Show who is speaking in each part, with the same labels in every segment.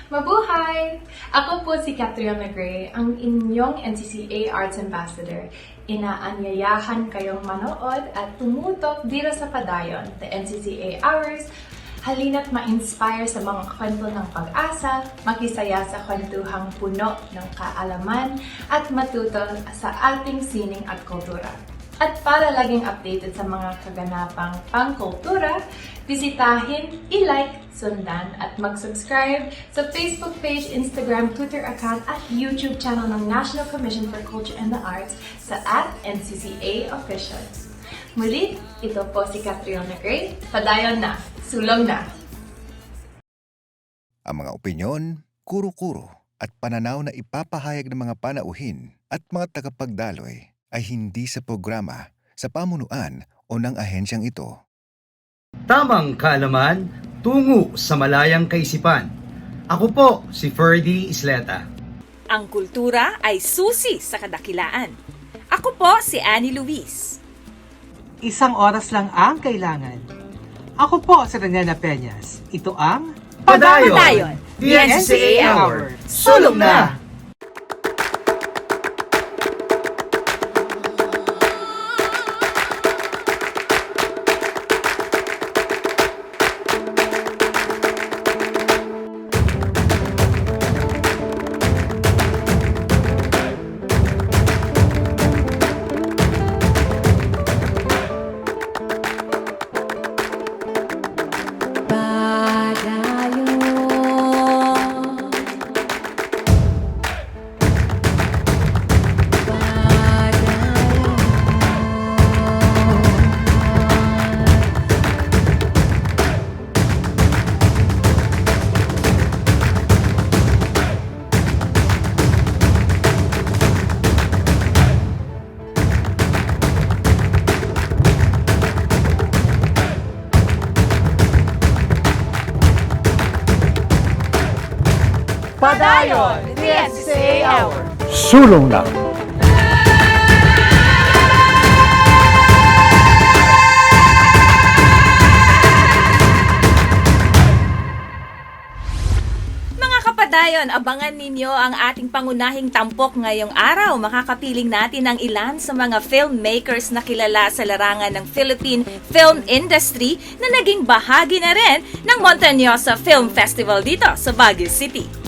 Speaker 1: Mabuhay! Ako po si Catherine Magray, ang inyong NCCA Arts Ambassador. Inaanyayahan kayong manood at tumutok dito sa Padayon, the NCCA Hours. Halina't ma-inspire sa mga kwento ng pag-asa, makisaya sa kwentuhang puno ng kaalaman, at matuto sa ating sining at kultura. At para laging updated sa mga kaganapang pangkultura, bisitahin, i-like, sundan at mag-subscribe sa Facebook page, Instagram, Twitter account at YouTube channel ng National Commission for Culture and the Arts sa @NCCA Official. Muli, ito po si Catherine Magray. Padayon na, sulong na!
Speaker 2: Ang mga opinyon, kuro-kuro at pananaw na ipapahayag ng mga panauhin at mga tagapagdaloy ay hindi sa programa, sa pamunuan o ng ahensyang ito.
Speaker 3: Tamang kaalaman, tungo sa malayang kaisipan. Ako po si Ferdy Isleta.
Speaker 4: Ang kultura ay susi sa kadakilaan. Ako po si Annie Luis.
Speaker 5: Isang oras lang ang kailangan. Ako po si Raniana Peñas. Ito ang
Speaker 4: Padayon,
Speaker 3: the NCCA Hour. Sulong na!
Speaker 5: Padayon, the NCCA Hour.
Speaker 6: Sulong na!
Speaker 4: Mga kapadayon, abangan ninyo ang ating pangunahing tampok ngayong araw. Makakapiling natin ang ilan sa mga filmmakers na kilala sa larangan ng Philippine film industry na naging bahagi na rin ng Montañosa Film Festival dito sa Baguio City.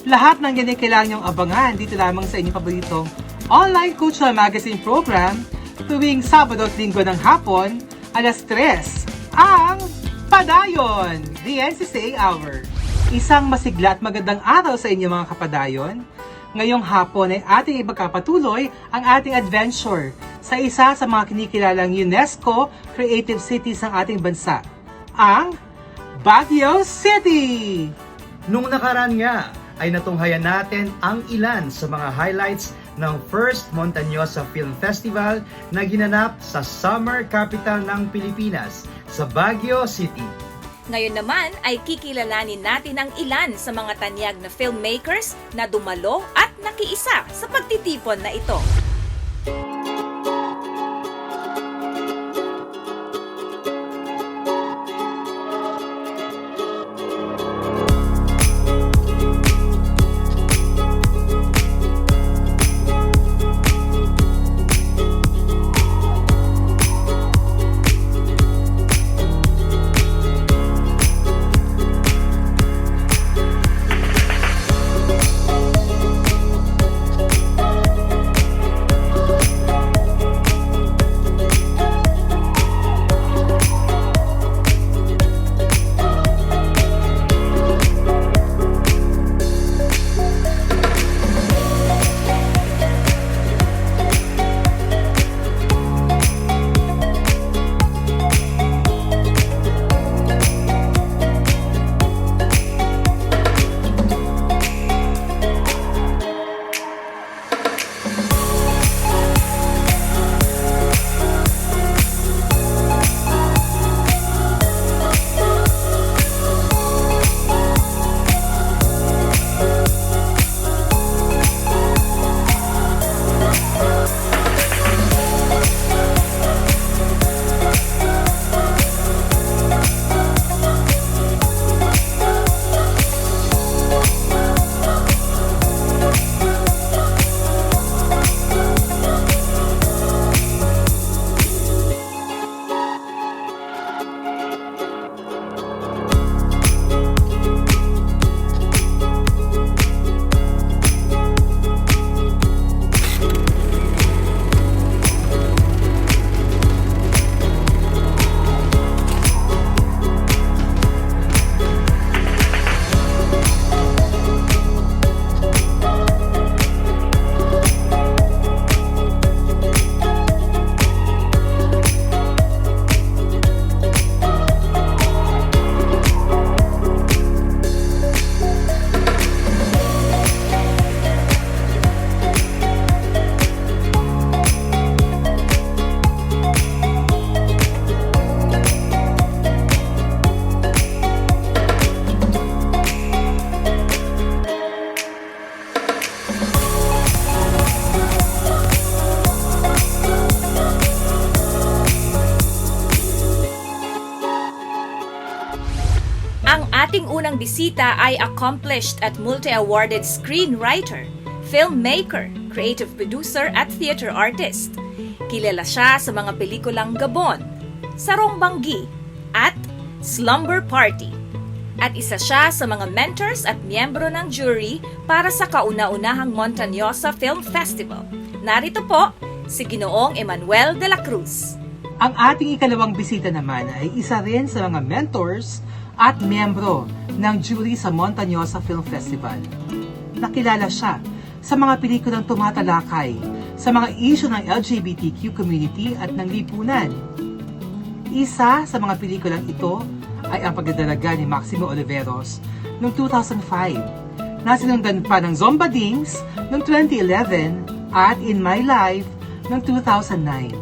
Speaker 5: Lahat ng ganyan kailangan niyong abangan dito lamang sa inyong paboritong online cultural magazine program tuwing Sabado at Linggo ng hapon, alas 3, ang Padayon, the NCCA Hour. Isang masigla at magandang araw sa inyo mga kapadayon. Ngayong hapon ay ating ipagpapatuloy ang ating adventure sa isa sa mga kinikilalang UNESCO Creative Cities ng ating bansa, ang Baguio City!
Speaker 3: Nung nakaraan nga, ay natunghayan natin ang ilan sa mga highlights ng First Montañosa Film Festival na ginanap sa summer capital ng Pilipinas, sa Baguio City.
Speaker 4: Ngayon naman ay kikilalanin natin ang ilan sa mga tanyag na filmmakers na dumalo at nakiisa sa pagtitipon na ito. unang bisita ay accomplished at multi-awarded screenwriter, filmmaker, creative producer at theater artist. Kilala siya sa mga pelikulang Gabon, Sarong Banggi at Slumber Party. At isa siya sa mga mentors at miyembro ng jury para sa kauna-unahang Montañosa Film Festival. Narito po si Ginoong Emmanuel de la Cruz.
Speaker 5: Ang ating ikalawang bisita naman ay isa rin sa mga mentors at miyembro ng jury sa Montañosa Film Festival. Nakilala siya sa mga pelikulang tumatalakay sa mga issue ng LGBTQ community at ng lipunan. Isa sa mga pelikulang ito ay ang pagdadalaga ni Maximo Oliveros noong 2005, na sinundan pa ng Zombadings noong 2011 at In My Life noong 2009.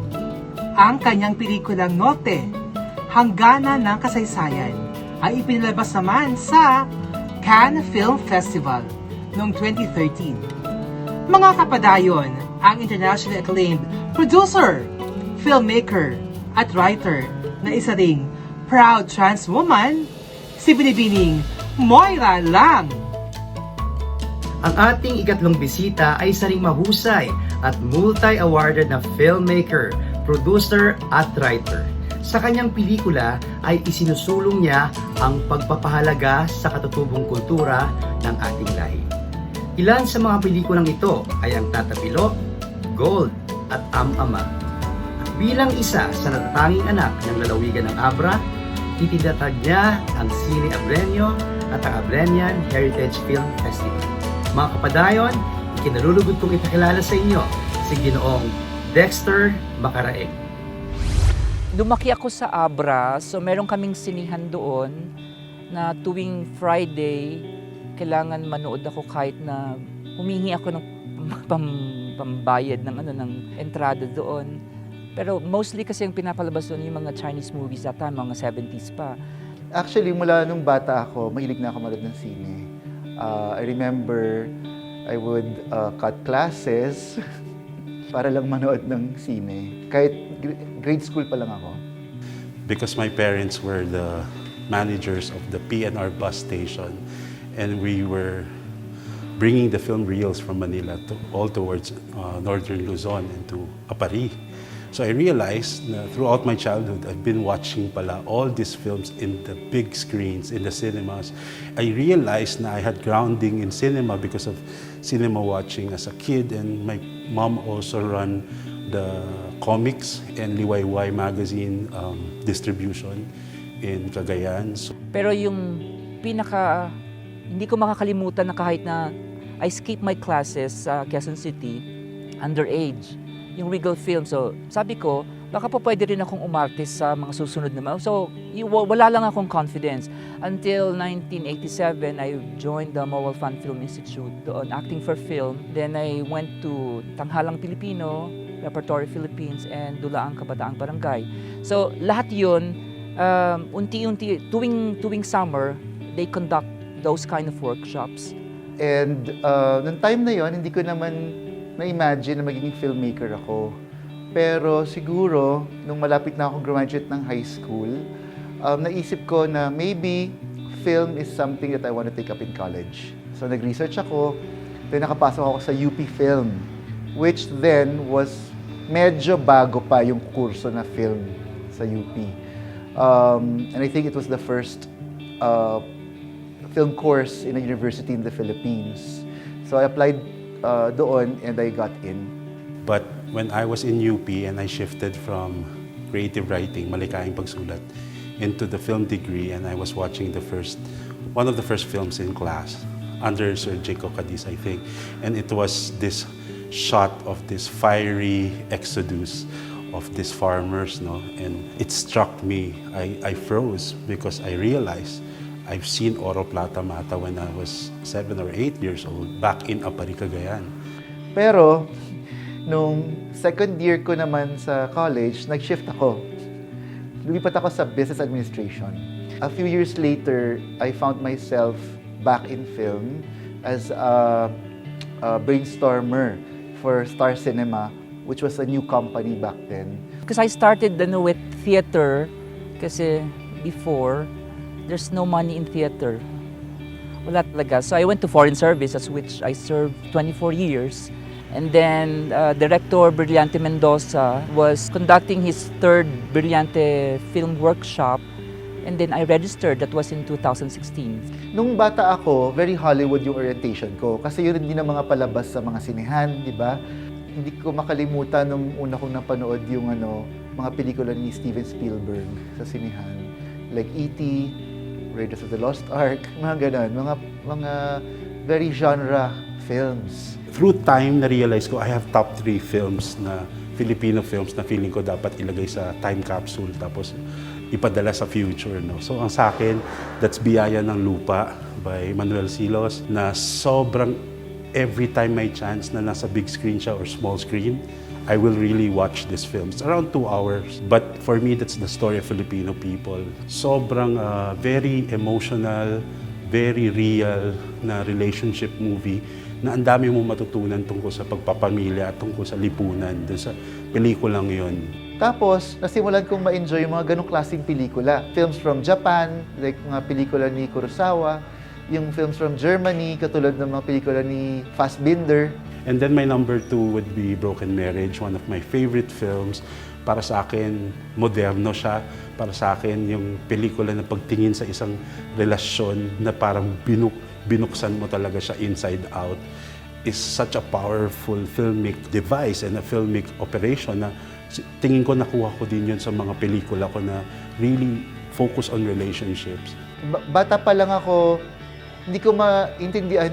Speaker 5: Ang kanyang pelikulang Norte, Hangganan ng Kasaysayan, ay ipinalabas naman sa Cannes Film Festival noong 2013. Mga kapadayon, ang internationally acclaimed producer, filmmaker, at writer na isa ring proud trans woman, si binibining Moira Lang.
Speaker 3: Ang ating ikatlong bisita ay isa ring mahusay at multi-awarded na filmmaker, producer at writer. Sa kanyang pelikula ay isinusulong niya ang pagpapahalaga sa katutubong kultura ng ating lahi. Ilan sa mga pelikulang ito ay ang Tatapilo, Gold at Am-Ama. At bilang isa sa natatanging anak ng lalawigan ng Abra, itinatag niya ang Sine Abreño at ang Abreñan Heritage Film Festival. Mga kapadayon, ikinalulugod kong ipakilala sa inyo si Ginoong Dexter Macaraeg.
Speaker 6: Lumaki ako sa Abra, so meron kaming sinihan doon na tuwing Friday, kailangan manood ako kahit na humingi ako ng pambayad ng entrada doon. Pero mostly kasi yung pinapalabas doon yung mga Chinese movies that time, mga 70s pa.
Speaker 7: Actually, mula nung bata ako, mahilig na ako manood ng sine. I remember I would cut classes para lang manood ng sine. Kahit grade school pa lang ako.
Speaker 8: Because my parents were the managers of the PNR bus station and we were bringing the film reels from Manila all towards northern Luzon and to Apari. So I realized na throughout my childhood, I've been watching pala all these films in the big screens, in the cinemas. I realized na I had grounding in cinema because of cinema watching as a kid, and my mom also ran the comics and Liwayway magazine distribution in Cagayan. So,
Speaker 6: Pero yung hindi ko makakalimutan na kahit na I skipped my classes sa Quezon City, underage, yung Regal Film. So sabi ko, baka po pwede rin akong umarte sa mga susunod na. So wala lang akong confidence. Until 1987, I joined the Mowal Fan Film Institute doon, acting for film. Then I went to Tanghalang Pilipino, Repertory Philippines, and Dulaang Kabataang Barangay. So lahat yun, unti-unti, tuwing summer, they conduct those kind of workshops.
Speaker 7: And nung time na yon, hindi ko naman na-imagine na magiging filmmaker ako. Pero siguro, nung malapit na ako graduate ng high school, naisip ko na maybe film is something that I want to take up in college. So nag-research ako, then nakapasok ako sa UP Film, which then was medyo bago pa yung kurso na film sa UP. And I think it was the first film course in a university in the Philippines. So I applied doon and I got in.
Speaker 8: but when I was in UP and I shifted from creative writing, malikhaing pagsulat, into the film degree, and I was watching one of the first films in class, under Sir Jacob Cadiz, I think. And it was this shot of this fiery exodus of these farmers, no? And it struck me. I froze because I realized I've seen Oro Plata Mata when I was 7 or 8 years old, back in Apari, Cagayan.
Speaker 7: Pero, nung second year ko naman sa college, nag-shift ako. Lumipat ako sa business administration. A few years later, I found myself back in film as a brainstormer for Star Cinema, which was a new company back then.
Speaker 6: Because I started with theater, kasi before, there's no money in theater. Wala talaga. So I went to foreign service, as which I served 24 years. And then Director Brillante Mendoza was conducting his third Brillante film workshop. And then I registered. That was in 2016.
Speaker 7: Nung bata ako, very Hollywood yung orientation ko. Kasi yun din ang mga palabas sa mga sinehan, di ba? Hindi ko makalimutan nung una kong napanood yung mga pelikula ni Steven Spielberg sa sinehan. Like E.T., Raiders of the Lost Ark, mga ganon. Mga very genre films.
Speaker 8: Through time, na-realize ko I have top 3 films na Filipino films na feeling ko dapat ilagay sa time capsule tapos ipadala sa future. No? So ang sa akin, that's Biyaya ng Lupa by Emmanuel na sobrang every time may chance na nasa big screen siya or small screen, I will really watch this film. It's around 2 hours. But for me, that's the story of Filipino people. Sobrang very emotional, very real na relationship movie na ang dami mong matutunan tungkol sa pagpapamilya at tungkol sa lipunan dun sa pelikulang yon.
Speaker 7: Tapos, nasimulan kong ma-enjoy yung mga ganong klaseng pelikula. Films from Japan, like mga pelikula ni Kurosawa, yung films from Germany, katulad ng mga pelikula ni Fassbinder.
Speaker 8: And then my number 2 would be Broken Marriage, one of my favorite films. Para sa akin, moderno siya. Para sa akin, yung pelikula na pagtingin sa isang relasyon na parang binuksan mo talaga siya inside out is such a powerful filmic device and a filmic operation na tingin ko nakuha ko din yun sa mga pelikula ko na really focus on relationships.
Speaker 7: Bata pa lang ako, hindi ko maintindihan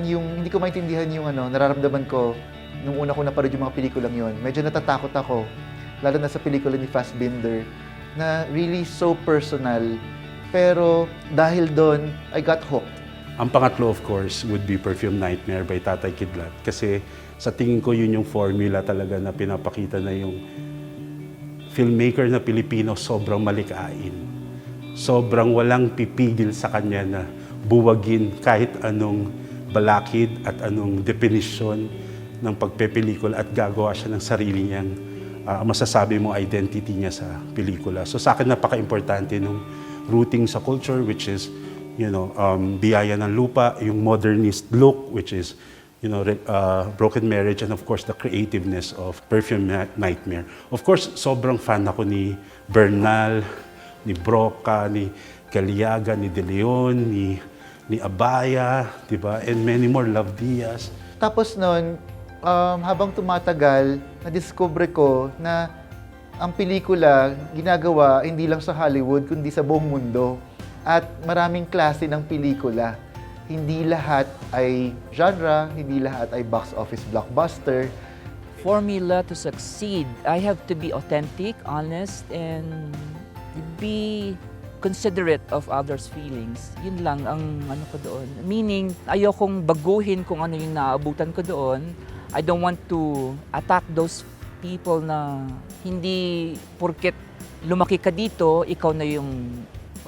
Speaker 7: yung nararamdaman ko nung una ko napanood yung mga pelikulang yon. Medyo natatakot ako, lalo na sa pelikula ni Fassbinder, na really so personal. Pero dahil doon, I got hooked.
Speaker 8: Ang pangatlo, of course, would be Perfume Nightmare by Tatay Kidlat. Kasi sa tingin ko yun yung formula talaga na pinapakita na yung filmmaker na Pilipino sobrang malikain. Sobrang walang pipigil sa kanya na buwagin kahit anong balakid at anong definisyon ng pagpepelikula at gagawa siya ng sarili niyang masasabi mo identity niya sa pelikula. So sa akin napaka-importante nung rooting sa culture, which is Biyaya ng Lupa, yung modernist look, which is Broken Marriage, and of course the creativeness of Perfume Nightmare. Of course, sobrang fan ako ni Bernal, ni Broca, ni Galiaga, ni De Leon, ni Abaya, diba? And many more, Love Diaz.
Speaker 7: Tapos noon, habang tumatagal, na-discover ko na ang pelikula ginagawa hindi lang sa Hollywood, kundi sa buong mundo. At maraming klase ng pelikula. Hindi lahat ay genre, hindi lahat ay box office blockbuster.
Speaker 6: Formula to succeed, I have to be authentic, honest, and be considerate of others' feelings. Yun lang ang ko doon. Meaning, ayokong baguhin kung ano yung naabutan ko doon. I don't want to attack those people na hindi porket lumaki ka dito, ikaw na yung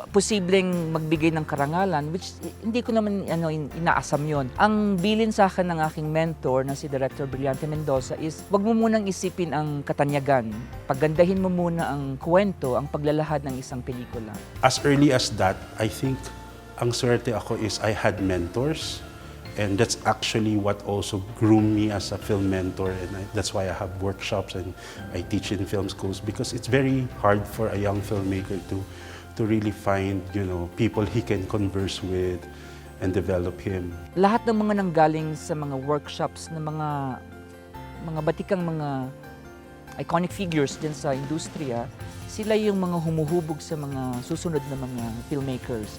Speaker 6: posibleng magbigay ng karangalan, which hindi ko naman inaasam yon. Ang bilin sa akin ng aking mentor na si Director Brillante Mendoza is wag mo munang isipin ang katanyagan. Paggandahin mo muna ang kwento, ang paglalahad ng isang pelikula.
Speaker 8: As early as that, I think ang swerte ako is I had mentors, and that's actually what also groomed me as a film mentor, and that's why I have workshops and I teach in film schools, because it's very hard for a young filmmaker to really find, people he can converse with and develop him.
Speaker 6: Lahat ng mga nanggaling sa mga workshops ng mga batikang mga iconic figures din sa industriya, sila yung mga humuhubog sa mga susunod na mga filmmakers.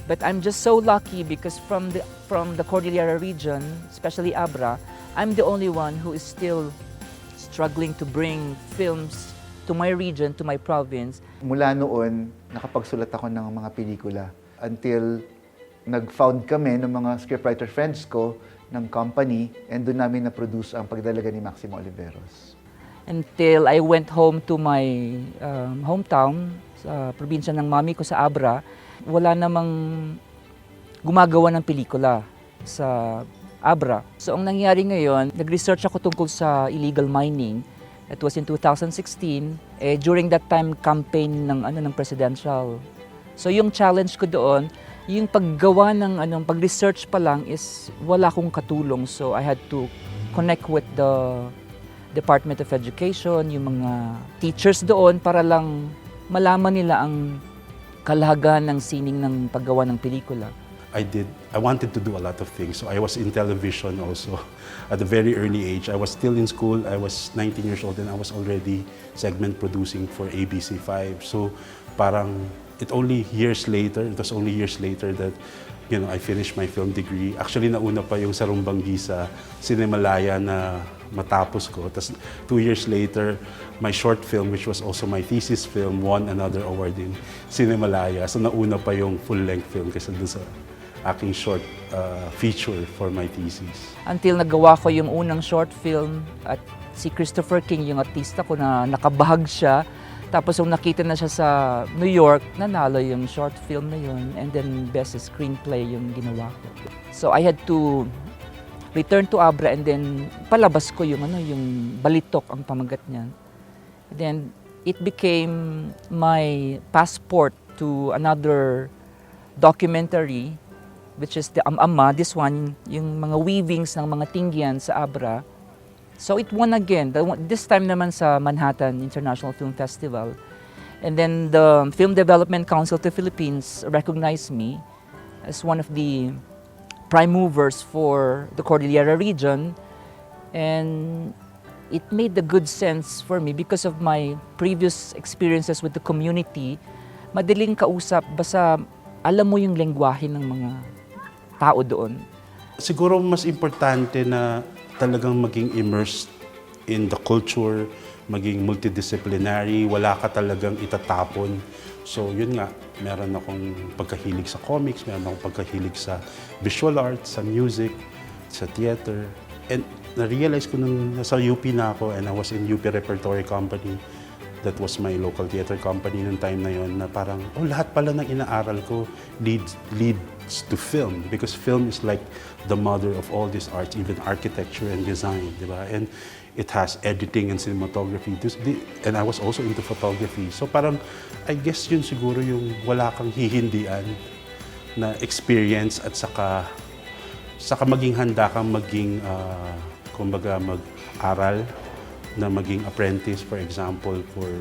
Speaker 6: But I'm just so lucky because from the Cordillera region, especially Abra, I'm the only one who is still struggling to bring films to my region, to my province.
Speaker 7: Mula noon, nakapagsulat ako ng mga pelikula until nag-found kami ng mga scriptwriter friends ko ng company, and doon namin na-produce ang Pagdalaga ni Maximo Oliveros.
Speaker 6: Until I went home to my hometown, sa probinsya ng mami ko sa Abra, wala namang gumagawa ng pelikula sa Abra. So ang nangyari ngayon, nag-research ako tungkol sa illegal mining. It was in 2016, during that time campaign ng presidential. So yung challenge ko doon, yung paggawa ng pag-research pa lang is wala akong katulong. So I had to connect with the Department of Education, yung mga teachers doon para lang malaman nila ang kalagahan ng sining ng paggawa ng pelikula.
Speaker 8: I wanted to do a lot of things. So I was in television also at a very early age. I was still in school. I was 19 years old and I was already segment producing for ABC5. So parang it was only years later that I finished my film degree. Actually, nauna pa yung Sarumbanggi sa Cinemalaya na matapos ko. Tapos 2 years later, my short film, which was also my thesis film, won another award in Cinemalaya. So nauna pa yung full-length film kasi dun sa aking short feature for my thesis.
Speaker 6: Until nagawa ko yung unang short film at si Christopher King, yung artista ko na nakabahag siya. Tapos nung nakita na siya sa New York, nanalo yung short film na yun. And then best screenplay yung ginawa ko. So I had to return to Abra and then palabas ko yung Balitok ang pamagat niya. Then it became my passport to another documentary, which is the Ama, this one, yung mga weavings ng mga Tingyan sa Abra. So it won again, this time naman sa Manhattan International Film Festival. And then the Film Development Council of the Philippines recognized me as one of the prime movers for the Cordillera region. And it made the good sense for me because of my previous experiences with the community. Madaling kausap, basta alam mo yung lengguwahe ng mga tao doon.
Speaker 8: Siguro mas importante na talagang maging immersed in the culture, maging multidisciplinary, wala ka talagang itatapon. So yun nga, meron akong pagkahilig sa comics, meron akong pagkahilig sa visual arts, sa music, sa theater. And na-realize ko nung nasa UP na ako and I was in UP Repertory Company, that was my local theater company nung time na yon, na parang, lahat pala ng inaaral ko leads to film, because film is like the mother of all these arts, even architecture and design, di ba? And it has editing and cinematography. And I was also into photography. So parang, I guess yun siguro yung wala kang hihindian na experience at saka maging handa kang maging, kumbaga mag-aral, na maging apprentice, for example, for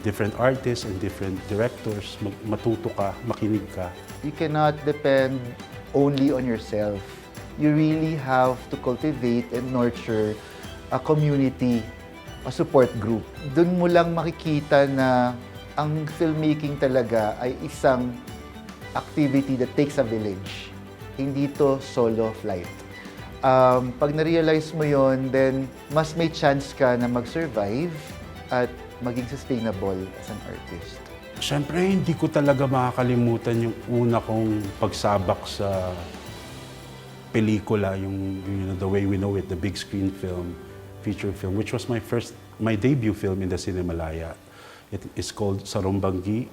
Speaker 8: different artists and different directors, matuto ka, makinig ka.
Speaker 7: You cannot depend only on yourself. You really have to cultivate and nurture a community, a support group. Doon mo lang makikita na ang filmmaking talaga ay isang activity that takes a village. Hindi to solo flight. Pag na-realize mo yon, then mas may chance ka na mag-survive at maging sustainable as an artist.
Speaker 8: Siyempre, hindi ko talaga makakalimutan yung una kong pagsabak sa pelikula, yung The Way We Know It, the big screen film, feature film, which was my debut film in the Cinemalaya. It is called Sarumbanggi.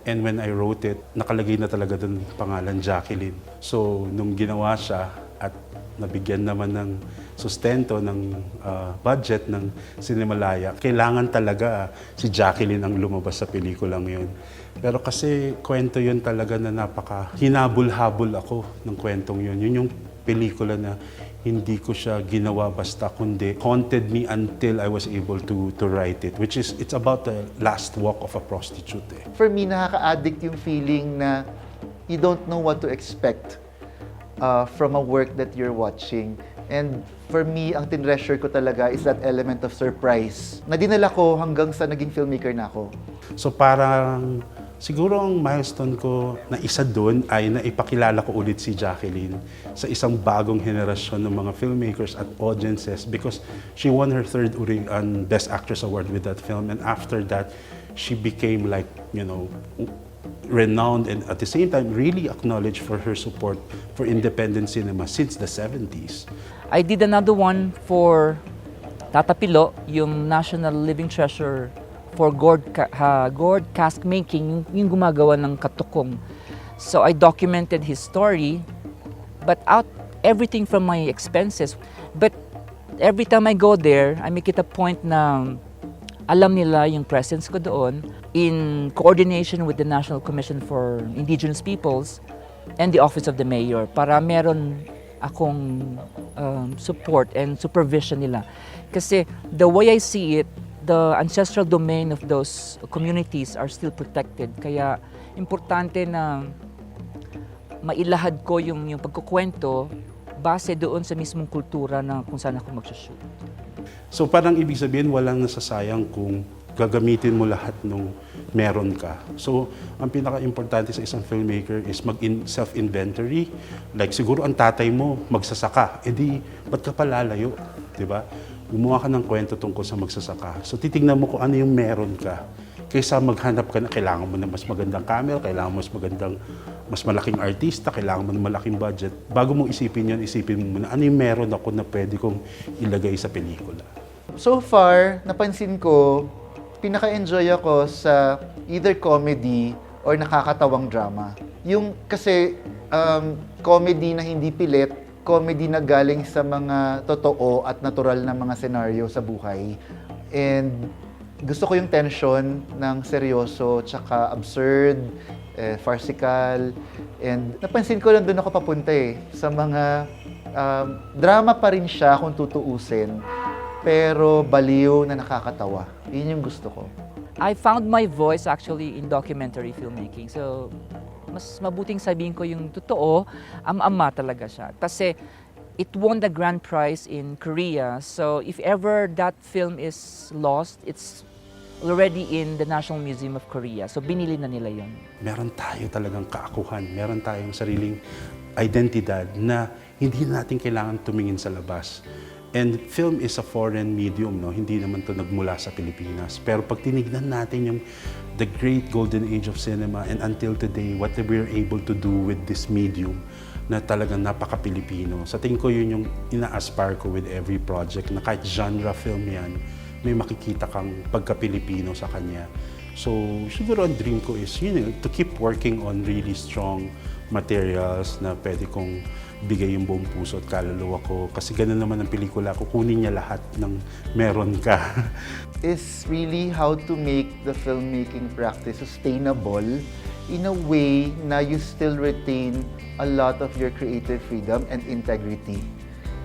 Speaker 8: And when I wrote it, nakalagay na talaga dun pangalan Jacqueline. So, nung ginawa siya at nabigyan naman ng sustento ng budget ng Cinemalaya, kailangan talaga si Jacqueline ang lumabas sa pelikulang yun. Pero kasi kwento yun talaga na hinabol-habol ako ng kwentong yun. Yun yung pelikula na hindi ko siya ginawa basta, kundi haunted me until I was able to write it, which is, it's about the last walk of a prostitute.
Speaker 7: For me, nakaka-addict yung feeling na you don't know what to expect from a work that you're watching. And for me, ang tinreasure ko talaga is that element of surprise na dinala ko hanggang sa naging filmmaker na ako.
Speaker 8: So parang siguro ang milestone ko na isa doon ay naipakilala ko ulit si Jacqueline sa isang bagong henerasyon ng mga filmmakers at audiences, because she won her third Best Actress Award with that film. And after that, she became like, renowned and at the same time really acknowledged for her support for independent cinema since the 70s.
Speaker 6: I did another one for Tata Pilo, yung National Living Treasure for gourd cask making, yung gumagawa ng katukong. So I documented his story, but everything from my expenses. But every time I go there, I make it a point na alam nila yung presence ko doon in coordination with the National Commission for Indigenous Peoples and the Office of the Mayor para meron akong support and supervision nila. Kasi the way I see it, the ancestral domain of those communities are still protected. Kaya importante na mailahad ko yung pagkukwento base doon sa mismong kultura na kung saan ako mag-shoot.
Speaker 8: So parang ibig sabihin walang nasasayang kung gagamitin mo lahat nung meron ka. So ang pinaka-importante sa isang filmmaker is self-inventory. Like siguro ang tatay mo magsasaka, edi ba't ka palalayo? Diba? Gumawa ka ng kwento tungkol sa magsasaka. So titignan mo kung ano yung meron ka. Kaysa maghanap ka na kailangan mo na mas magandang camera, kailangan mo mas malaking artista, kailangan mo ng malaking budget. Bago mong isipin mo muna ano yung meron ako na pwede kong ilagay sa pelikula.
Speaker 7: So far, napansin ko, pinaka-enjoy ako sa either comedy or nakakatawang drama. Yung kasi comedy na hindi pilit, comedy na galing sa mga totoo at natural na mga senaryo sa buhay. And gusto ko yung tension ng seryoso, tsaka absurd, farcical. And napansin ko lang doon ako papunta sa mga drama pa rin siya kung tutuusin, pero baliw na nakakatawa. Yun yung gusto ko.
Speaker 6: I found my voice actually in documentary filmmaking. So, mas mabuting sabihin ko yung totoo, ama talaga siya. Kasi it won the grand prize in Korea. So, if ever that film is lost, it's already in the National Museum of Korea. So, binili na nila yun.
Speaker 8: Meron tayo talagang kaakuhan. Meron tayong sariling identidad na hindi natin kailangan tumingin sa labas. And film is a foreign medium, no? Hindi naman to nagmula sa Pilipinas. Pero pag tinignan natin the great golden age of cinema and until today, what we're able to do with this medium na talagang napaka-Pilipino. Sa tingin ko yun yung ina-aspire ko with every project na kahit genre film yan, may makikita kang pagka-Pilipino sa kanya. So, siguro ang dream ko is to keep working on really strong materials na pwede kong bigay yung buong puso at kaluluwa ko. Kasi ganun naman ang pelikula, kukunin niya lahat ng meron ka.
Speaker 7: Is really how to make the filmmaking practice sustainable in a way na you still retain a lot of your creative freedom and integrity.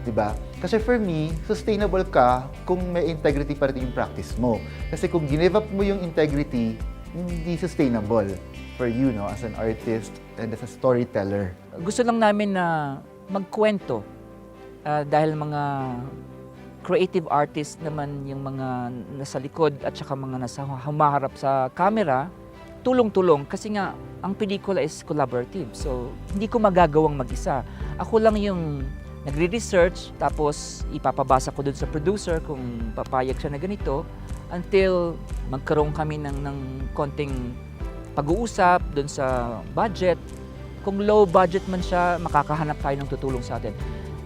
Speaker 7: Diba? Kasi for me, sustainable ka kung may integrity pa rin yung practice mo. Kasi kung give up mo yung integrity, hindi sustainable for you, no, as an artist and as a storyteller.
Speaker 6: Gusto lang namin na magkwento dahil mga creative artist naman yung mga nasa likod at saka mga nasa humaharap sa camera, tulong-tulong kasi nga ang pelikula is collaborative. So, hindi ko magagawang mag-isa. Ako lang yung nagre-research, tapos ipapabasa ko dun sa producer kung papayag siya na ganito until magkaroon kami ng konting pag-uusap dun sa budget. Kung low budget man siya, makakahanap tayo ng tutulong sa atin.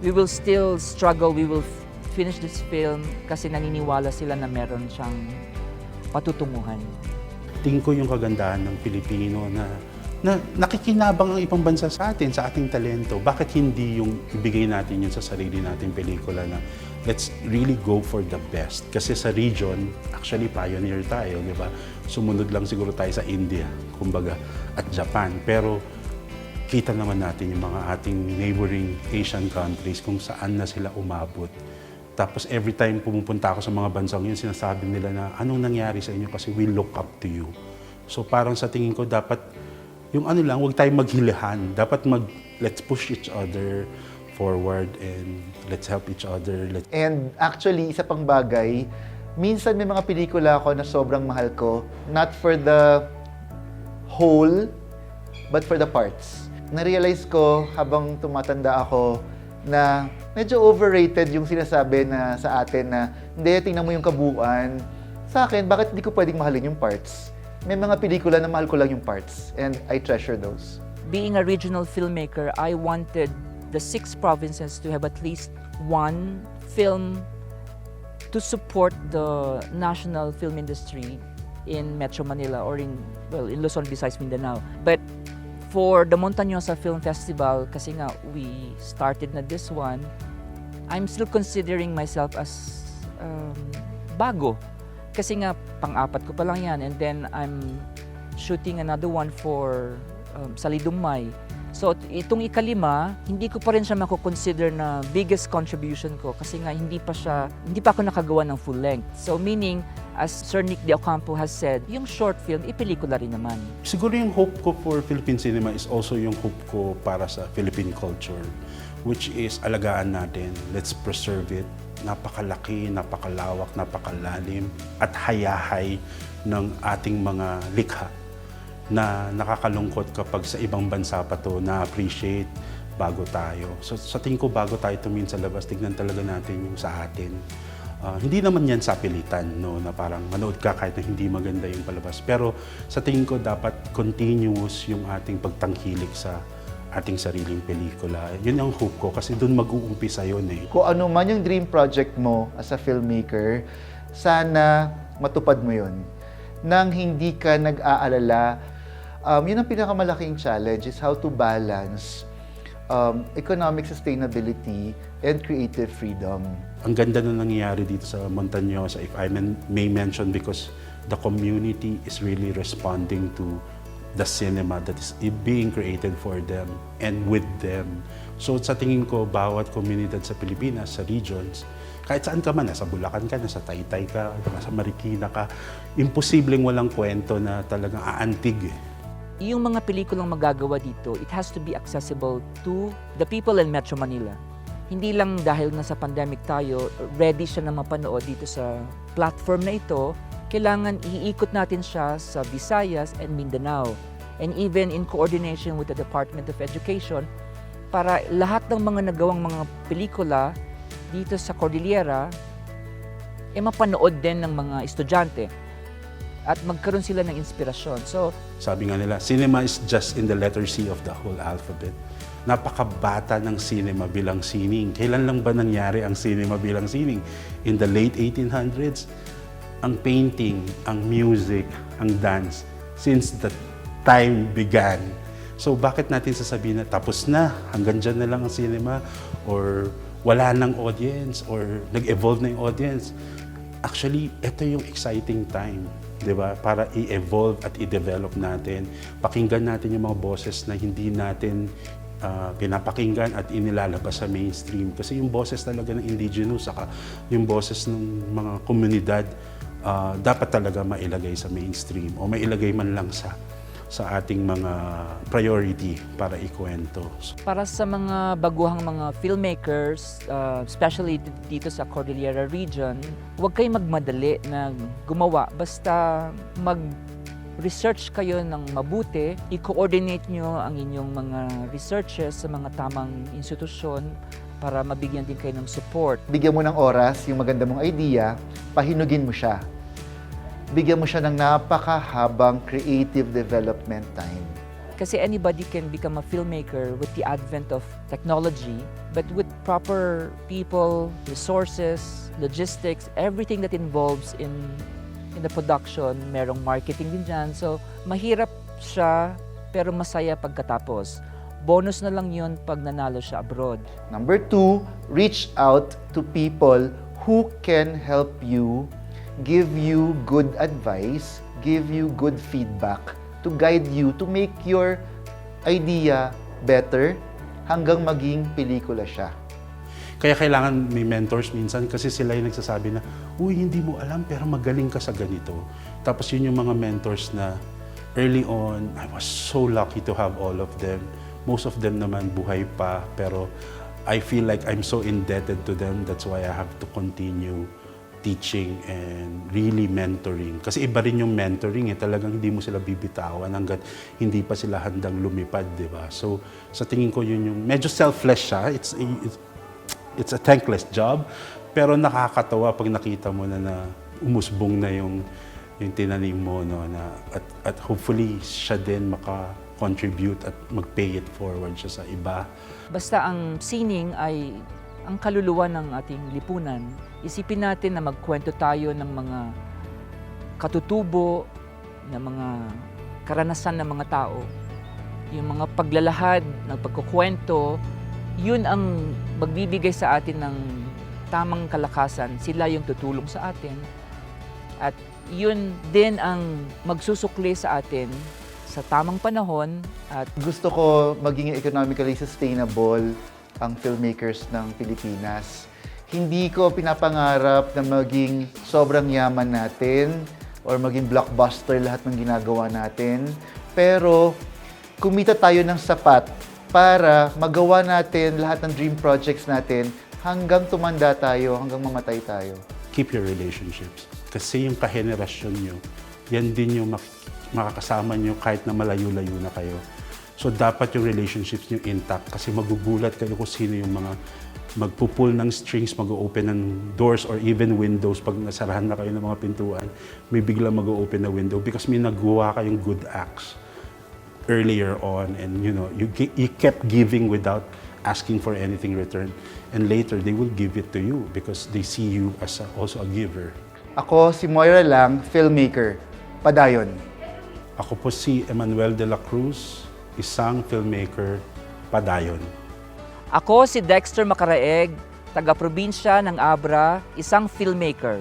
Speaker 6: We will still struggle, we will finish this film kasi naniniwala sila na meron siyang patutunguhan.
Speaker 8: Tingin ko yung kagandahan ng Pilipino na nakikinabang ang ibang bansa sa atin, sa ating talento. Bakit hindi yung ibigay natin yun sa sarili nating pelikula na let's really go for the best. Kasi sa region, actually pioneer tayo, di ba? Sumunod lang siguro tayo sa India, kumbaga, at Japan. Pero kita naman natin yung mga ating neighboring Asian countries kung saan na sila umabot. Tapos every time pumupunta ako sa mga bansang yun, sinasabi nila na anong nangyari sa inyo kasi we look up to you. So parang sa tingin ko dapat yung huwag tayong maghilihan. Dapat let's push each other forward and let's help each other.
Speaker 7: And actually, isa pang bagay, minsan may mga pelikula ako na sobrang mahal ko, not for the whole, but for the parts. Na-realize ko habang tumatanda ako na medyo overrated yung sinasabi na sa atin na hindi, tingnan mo yung kabuuan. Sa akin, bakit hindi ko pwedeng mahalin yung parts? May mga pelikula na mahal ko lang yung parts and I treasure those.
Speaker 6: Being a regional filmmaker, I wanted the 6 provinces to have at least one film to support the national film industry in Metro Manila or in Luzon, Visayas, Mindanao. But for the Montañosa Film Festival, kasi nga we started na this one, I'm still considering myself as bago. Kasi nga, pang-apat ko pa lang yan. And then, I'm shooting another one for Salidumay. So, itong ikalima, hindi ko pa rin siya mako-consider na biggest contribution ko kasi nga hindi pa ako nakagawa ng full length. So, meaning, as Sir Nick De Ocampo has said, yung short film, ipelikula rin naman.
Speaker 8: Siguro yung hope ko for Philippine cinema is also yung hope ko para sa Philippine culture, which is alagaan natin, let's preserve it. Napakalaki, napakalawak, napakalalim at hayahay ng ating mga likha na nakakalungkot kapag sa ibang bansa pa to na-appreciate bago tayo. So sa tingin ko bago tayo tumingin sa labas, tignan talaga natin yung sa atin. Hindi naman yan sa pilitan, no, na parang manood ka kahit na hindi maganda yung palabas. Pero sa tingin ko dapat continuous yung ating pagtangkilik sa ating sariling pelikula. Yun ang hope ko kasi doon mag-uumpisa yun eh.
Speaker 7: Kung ano man yung dream project mo as a filmmaker, sana matupad mo yun. Nang hindi ka nag-aalala, yun ang pinakamalaking challenge is how to balance economic sustainability and creative freedom.
Speaker 8: Ang ganda na nangyayari dito sa Montañosa, if I may mention, because the community is really responding to the cinema that is being created for them and with them. So sa tingin ko, bawat komunidad sa Pilipinas, sa regions, kahit saan ka man, nasa Bulacan ka, nasa Taytay ka, nasa Marikina ka, imposibleng walang kwento na talagang aantig eh.
Speaker 6: Yung mga pelikulang magagawa dito, it has to be accessible to the people in Metro Manila. Hindi lang dahil nasa pandemic tayo, ready siya na mapanood dito sa platform na ito, kailangan iikot natin siya sa Visayas and Mindanao. And even in coordination with the Department of Education, para lahat ng mga nagawang mga pelikula dito sa Cordillera, mapanood din ng mga estudyante at magkaroon sila ng inspirasyon. So,
Speaker 8: sabi nga nila, cinema is just in the letter C of the whole alphabet. Napakabata ng cinema bilang sining. Kailan lang ba nangyari ang cinema bilang sining? In the late 1800s, ang painting, ang music, ang dance, since the time began. So bakit natin sasabihin na tapos na, hanggang dyan na lang ang cinema, or wala nang audience, or nag-evolve na yung audience? Actually, ito yung exciting time, di ba? Para i-evolve at i-develop natin. Pakinggan natin yung mga boses na hindi natin pinapakinggan at inilalabas sa mainstream. Kasi yung boses talaga ng indigenous, saka yung boses ng mga komunidad, dapat talaga mailagay sa mainstream o mailagay man lang sa ating mga priority para ikwento.
Speaker 6: para sa mga baguhang mga filmmakers, especially dito sa Cordillera region, huwag kayong magmadali na gumawa. Basta mag-research kayo ng mabuti, i-coordinate nyo ang inyong mga researches sa mga tamang institusyon para mabigyan din kayo ng support.
Speaker 7: Bigyan mo ng oras yung maganda mong idea, pahinugin mo siya. Bigyan mo siya ng napakahabang creative development time.
Speaker 6: Kasi anybody can become a filmmaker with the advent of technology, but with proper people, resources, logistics, everything that involves in the production, merong marketing din dyan. So, mahirap siya, pero masaya pagkatapos. Bonus na lang yun pag nanalo siya abroad.
Speaker 7: Number 2, reach out to people who can help you, give you good advice, give you good feedback, to guide you, to make your idea better hanggang maging pelikula siya.
Speaker 8: Kaya kailangan may mentors minsan kasi sila yung nagsasabi na, uy, hindi mo alam pero magaling ka sa ganito. Tapos yun yung mga mentors na early on, I was so lucky to have all of them. Most of them naman buhay pa, pero I feel like I'm so indebted to them. That's why I have to continue teaching and really mentoring. Kasi iba rin yung mentoring eh. Talagang hindi mo sila bibitawan hanggat hindi pa sila handang lumipad, di ba? So, sa tingin ko yun yung medyo selfless siya. It's a thankless job. Pero nakakatawa pag nakita mo na umusbong na yung tinanim mo, no? At hopefully siya din maka-contribute at mag-pay it forward siya sa iba.
Speaker 6: Basta ang sining ay ang kaluluwa ng ating lipunan. Isipin natin na magkwento tayo ng mga katutubo, ng mga karanasan ng mga tao. Yung mga paglalahad ng pagkukwento, yun ang magbibigay sa atin ng tamang kalakasan. Sila yung tutulong sa atin. At yun din ang magsusukli sa atin sa tamang panahon at
Speaker 7: Gusto ko maging economically sustainable ang filmmakers ng Pilipinas. Hindi ko pinapangarap na maging sobrang yaman natin or maging blockbuster lahat ng ginagawa natin. Pero kumita tayo ng sapat para magawa natin lahat ng dream projects natin hanggang tumanda tayo, hanggang mamatay tayo.
Speaker 8: Keep your relationships. Kasi yung kahenerasyon nyo, yan din yung makakasama nyo kahit na malayo-layo na kayo. So dapat yung relationships nyo intact kasi magugulat kayo kung sino yung mga magpupul ng strings, mag-open ng doors or even windows pag nasarahan na kayo ng mga pintuan, may biglang mag-open na window because may nagawa kayong good acts earlier on and you kept giving without asking for anything in return. And later, they will give it to you because they see you as also a giver.
Speaker 7: Ako si Moira Lang, filmmaker, Padayon.
Speaker 8: Ako po si Emmanuel de la Cruz, isang filmmaker, Padayon.
Speaker 6: ako si Dexter Macaraeg, taga-probinsya ng Abra, isang filmmaker,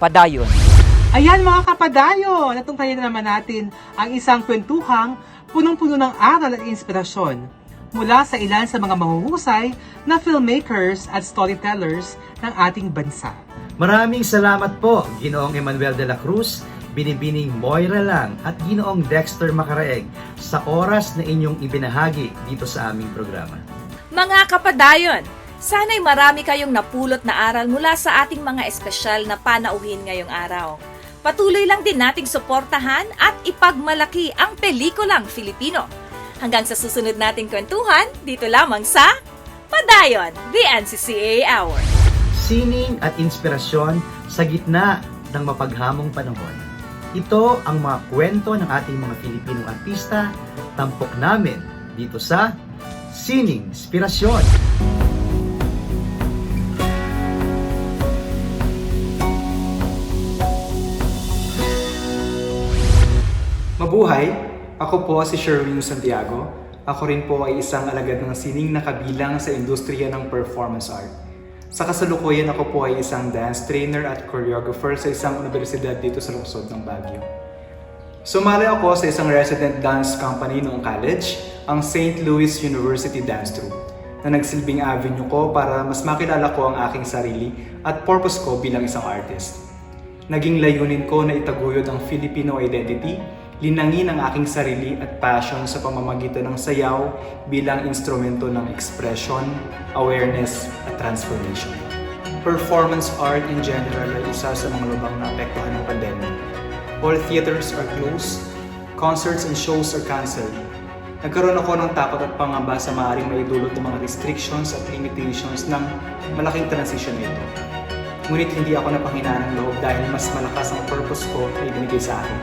Speaker 6: Padayon.
Speaker 5: Ayan mga kapadayo, natunghayan na naman natin ang isang kwentuhang punong-puno ng aral at inspirasyon mula sa ilan sa mga mahuhusay na filmmakers at storytellers ng ating bansa.
Speaker 3: Maraming salamat po, Ginoong Emmanuel de la Cruz, Binibining Moira Lang at Ginoong Dexter Macaraeg sa oras na inyong ibinahagi dito sa aming programa.
Speaker 4: Mga kapadayon, sana'y marami kayong napulot na aral mula sa ating mga espesyal na panauhin ngayong araw. Patuloy lang din nating suportahan at ipagmalaki ang pelikulang Filipino. Hanggang sa susunod nating kwentuhan, dito lamang sa Padayon, the NCCA Hour.
Speaker 3: Sining at inspirasyon sa gitna ng mapaghamong panahon. Ito ang mga kwento ng ating mga Filipinong artista, tampok namin dito sa Sining Inspirasyon.
Speaker 9: Mabuhay! Ako po si Sherwin Santiago. Ako rin po ay isang alagad ng sining na kabilang sa industriya ng performance art. Sa kasalukuyan ako po ay isang dance trainer at choreographer sa isang universidad dito sa lungsod ng Baguio. Sumali ako sa isang resident dance company noong college, ang St. Louis University Dance Troupe, na nagsilbing avenue ko para mas makilala ko ang aking sarili at purpose ko bilang isang artist. Naging layunin ko na itaguyod ang Filipino identity, linangin ang aking sarili at passion sa pamamagitan ng sayaw bilang instrumento ng expression, awareness at transformation. Performance art in general ay isa sa mga lubang na apektuhan ng pandemya. All theaters are closed, concerts and shows are canceled. Nagkaroon ako ng takot at pangamba sa maaaring maidulot ng mga restrictions at limitations ng malaking transition na ito. Ngunit hindi ako napanghinaan ng loob dahil mas malakas ang purpose ko na ibinigay sa akin.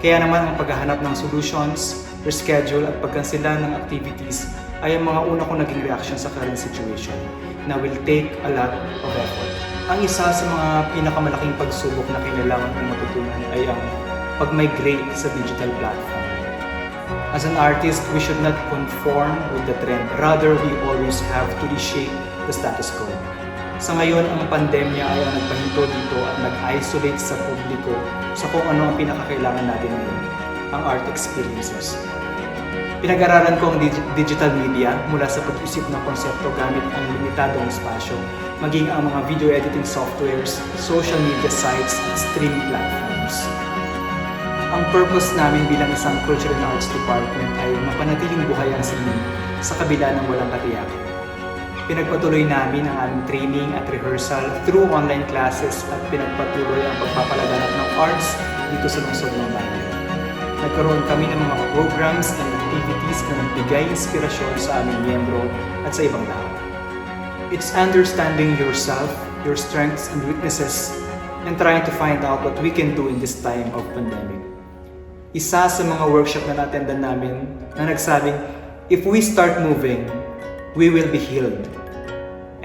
Speaker 9: Kaya naman ang paghahanap ng solutions, reschedule at pagkansela ng activities ay ang mga una kong naging reaction sa current situation na will take a lot of effort. Ang isa sa mga pinakamalaking pagsubok na kailangan kong matutunan ay ang pag-migrate sa digital platform. As an artist, we should not conform with the trend. Rather, we always have to reshape the status quo. Sa ngayon, ang pandemya ay ang nagpahinto dito at nag-isolate sa publiko sa kung ano ang pinakakailangan natin ngayon, ang art experiences. Pinag-aralan ko ang digital media mula sa pag-isip ng konsepto gamit ang limitadong espasyo, maging ang mga video editing softwares, social media sites at streaming platforms. Ang purpose namin bilang isang Culture and Arts Department ay mapanatiling buhay ang sining sa kabila ng walang katiyakan. Pinagpatuloy namin ang aming training at rehearsal through online classes at pinagpatuloy ang pagpapalaganap ng arts dito sa lungsod ng Baguio. Nagkaroon kami ng mga programs and activities na nagbigay inspirasyon sa aming miyembro at sa ibang tao. It's understanding yourself, your strengths and weaknesses, and trying to find out what we can do in this time of pandemic. Isa sa mga workshop na natendan namin na nagsabing, if we start moving, we will be healed.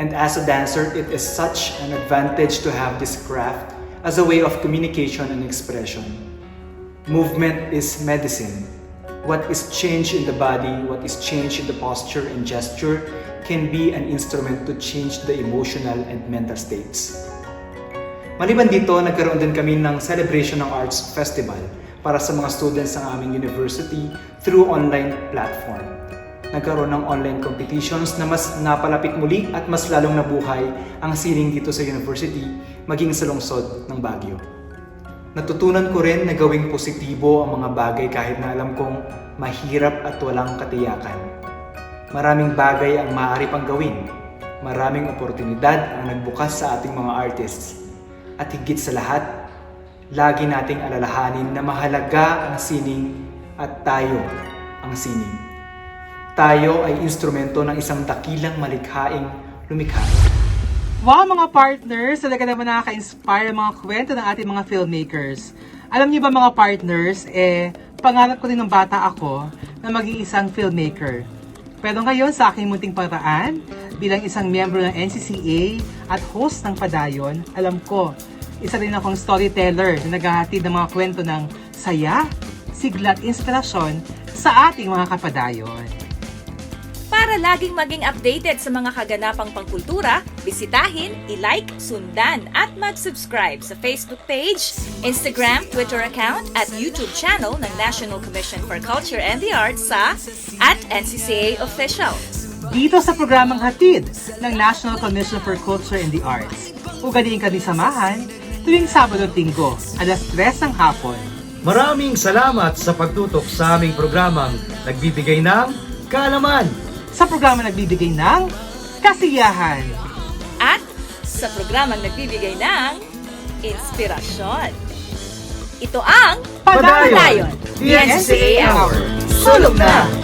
Speaker 9: And as a dancer, it is such an advantage to have this craft as a way of communication and expression. Movement is medicine. What is changed in the body, what is changed in the posture and gesture can be an instrument to change the emotional and mental states. Maliban dito, nagkaroon din kami ng Celebration ng Arts Festival para sa mga students ng aming university through online platform. Nagkaroon ng online competitions na mas napalapit muli at mas lalong nabuhay ang sining dito sa university, maging sa lungsod ng Baguio. Natutunan ko rin na gawing positibo ang mga bagay kahit na alam kong mahirap at walang katiyakan. Maraming bagay ang maaari pang gawin. Maraming oportunidad ang nagbukas sa ating mga artists. At higit sa lahat, lagi nating alalahanin na mahalaga ang sining at tayo ang sining. Tayo ay instrumento ng isang dakilang malikhaing lumikha.
Speaker 5: Wow, mga partners! Talaga naman nakaka-inspire ang mga kwento ng ating mga filmmakers. Alam niyo ba mga partners, pangarap ko rin ng bata ako na maging isang filmmaker. Pero ngayon sa aking munting paraan, bilang isang miyembro ng NCCA at host ng Padayon, alam ko, isa rin akong storyteller na naghahatid ng mga kwento ng saya, sigla at inspirasyon sa ating mga kapadayon.
Speaker 4: Para laging maging updated sa mga kaganapang pangkultura, bisitahin, i-like, sundan at mag-subscribe sa Facebook page, Instagram, Twitter account at YouTube channel ng National Commission for Culture and the Arts sa @NCCA Official.
Speaker 5: Dito sa programang hatid ng National Commission for Culture and the Arts. Ugaliin kami samahan tuwing Sabado at Linggo, 3:00 ng hapon.
Speaker 3: Maraming salamat sa pagtutok sa aming programang nagbibigay ng kaalaman.
Speaker 5: Sa programa nagbibigay ng kasiyahan.
Speaker 4: At sa programang nagbibigay ng inspirasyon. Ito ang
Speaker 3: Padayon,
Speaker 4: the NCCA Hour.
Speaker 3: Sulong na!